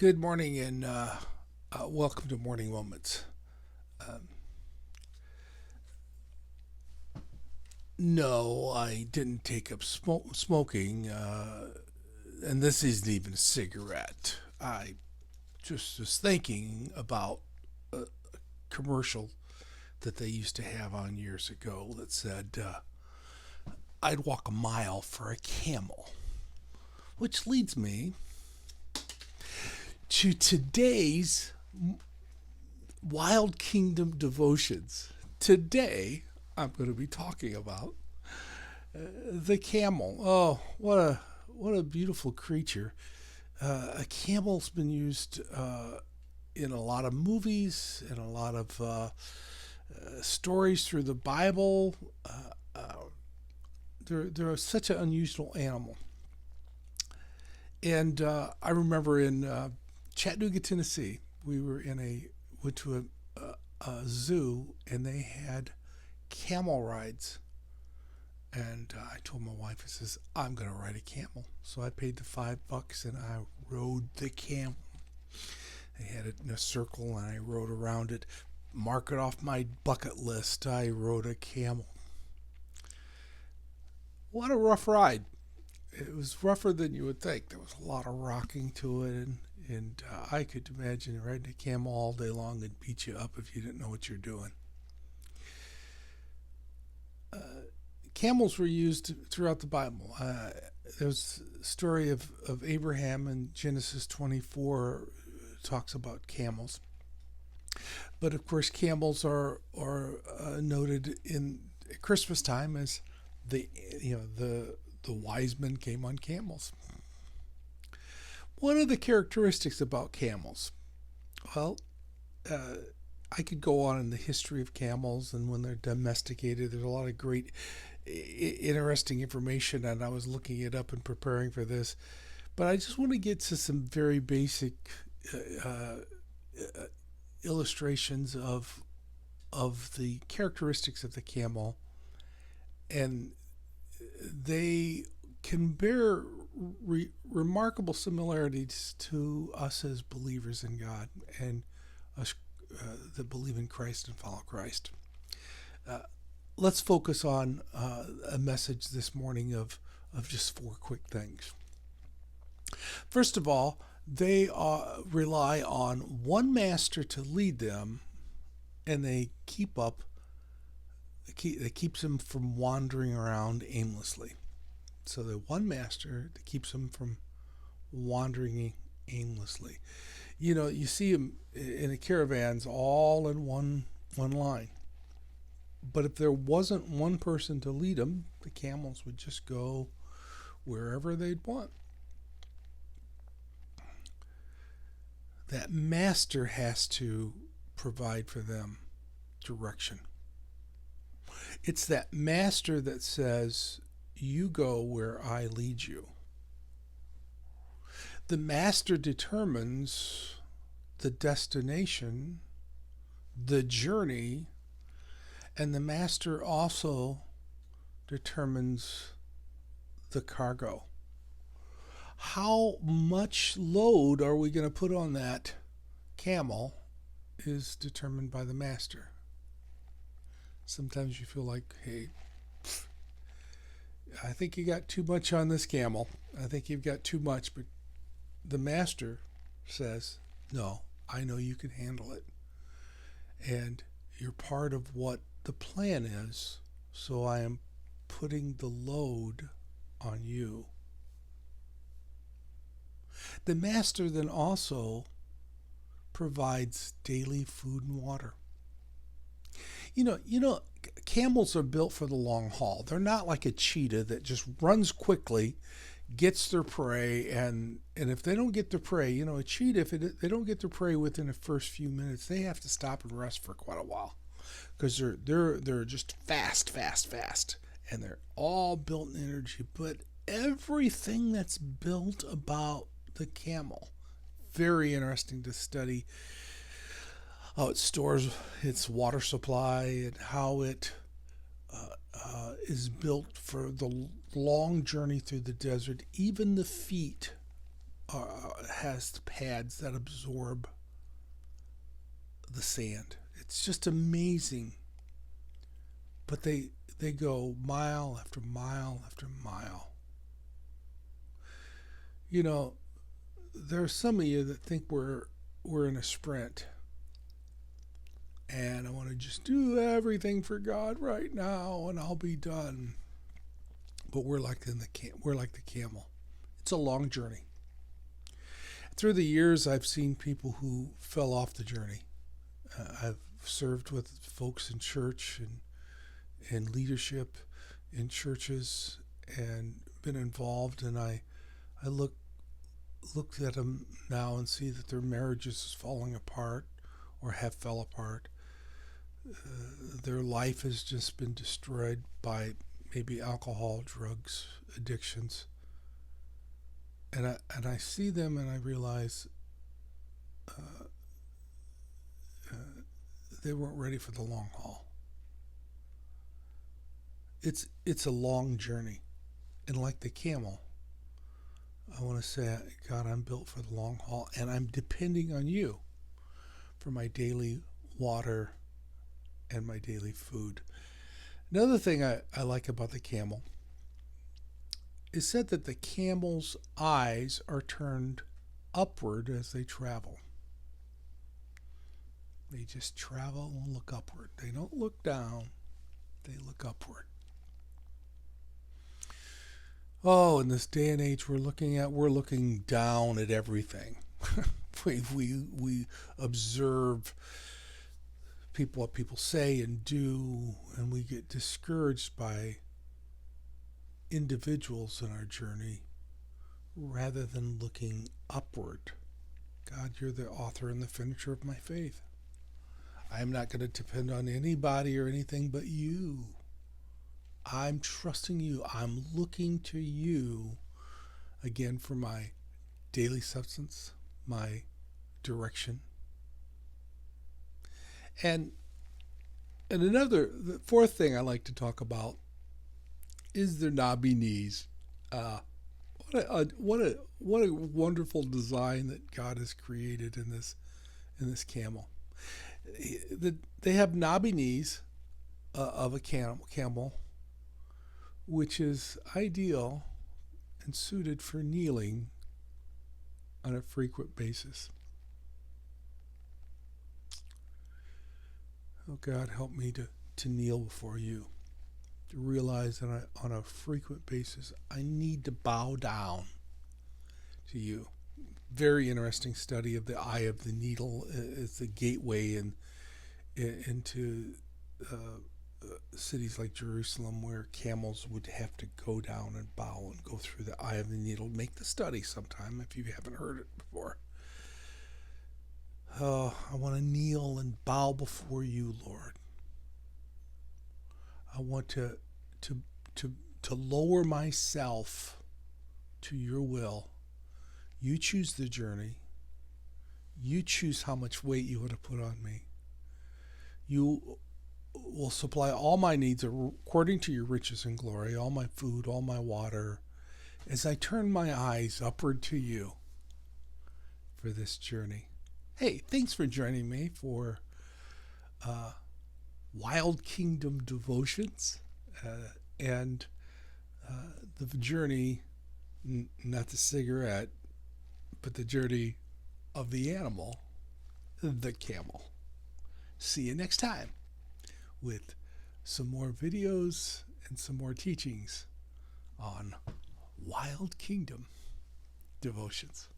Good morning and welcome to Morning Moments. Um, no, I didn't take up smoking, and this isn't even a cigarette. I just was thinking about a commercial that they used to have on years ago that said, I'd walk a mile for a camel. Which leads me to today's Wild Kingdom devotions. Today, I'm going to be talking about the camel. Oh, what a beautiful creature! A camel's been used in a lot of movies, in a lot of stories through the Bible. They're such an unusual animal, and I remember in Chattanooga, Tennessee, we went to a zoo, and they had camel rides. And I told my wife, I says, I'm going to ride a camel. So I paid the $5 and I rode the camel. They had it in a circle and I rode around it. Mark it off my bucket list. I rode a camel. What a rough ride. It was rougher than you would think. There was a lot of rocking to it. And I could imagine riding a camel all day long and beat you up if you didn't know what you're doing. Camels were used throughout the Bible. There's a story of Abraham in Genesis 24 talks about camels. But of course, camels are noted in Christmas time as the wise men came on camels. What are the characteristics about camels? Well, I could go on in the history of camels and when they're domesticated. There's a lot of great, interesting information, and I was looking it up and preparing for this. But I just want to get to some very basic illustrations of the characteristics of the camel, and they can bear remarkable similarities to us as believers in God and us that believe in Christ and follow Christ. Let's focus on a message this morning of just four quick things. First of all, they rely on one master to lead them, and they keeps them from wandering around aimlessly. So the one master that keeps them from wandering aimlessly. You know, you see them in the caravans all in one line. But if there wasn't one person to lead them, the camels would just go wherever they'd want. That master has to provide for them direction. It's that master that says, you go where I lead you. The master determines the destination, the journey, and the master also determines the cargo. How much load are we going to put on that camel is determined by the master. Sometimes you feel like, hey, I think you got too much on this camel. I think you've got too much, but the master says, no, I know you can handle it. And you're part of what the plan is, so I am putting the load on you. The master then also provides daily food and water. You know, camels are built for the long haul. They're not like a cheetah that just runs quickly, gets their prey, and if they don't get their prey, a cheetah, if they don't get their prey within the first few minutes, they have to stop and rest for quite a while because they're just fast, and they're all built in energy. But everything that's built about the camel, very interesting to study. How it stores its water supply and how it is built for the long journey through the desert. Even the feet has pads that absorb the sand. It's just amazing. But they go mile after mile after mile. You know, there are some of you that think we're in a sprint, and I want to just do everything for God right now, and I'll be done. But we're like the camel. It's a long journey. Through the years, I've seen people who fell off the journey. I've served with folks in church and leadership in churches, and been involved, and I looked at them now and see that their marriages is falling apart or have fell apart. Their life has just been destroyed by maybe alcohol, drugs, addictions. And I see them and I realize they weren't ready for the long haul. It's a long journey. And like the camel, I want to say, God, I'm built for the long haul, and I'm depending on you for my daily water and my daily food. Another thing I like about the camel is said that the camel's eyes are turned upward as they travel. They just travel and look upward. They don't look down, they look upward. Oh, in this day and age we're looking down at everything. we observe what people say and do, and we get discouraged by individuals in our journey rather than looking upward. God, you're the author and the finisher of my faith. I'm not going to depend on anybody or anything but you. I'm trusting you. I'm looking to you again for my daily substance, my direction. And the fourth thing I like to talk about is their knobby knees. What a wonderful design that God has created in this camel. They have knobby knees of a camel, which is ideal and suited for kneeling on a frequent basis. Oh God, help me to kneel before you, to realize that on a frequent basis I need to bow down to you. Very interesting study of the eye of the needle. It's the gateway into cities like Jerusalem, where camels would have to go down and bow and go through the eye of the needle. Make the study sometime if you haven't heard it before. Oh, I want to kneel and bow before you, Lord. I want to lower myself to your will. You choose the journey. You choose how much weight you want to put on me. You will supply all my needs according to your riches and glory, all my food, all my water, as I turn my eyes upward to you for this journey. Hey, thanks for joining me for Wild Kingdom Devotions and the journey, not the cigarette, but the journey of the animal, the camel. See you next time with some more videos and some more teachings on Wild Kingdom Devotions.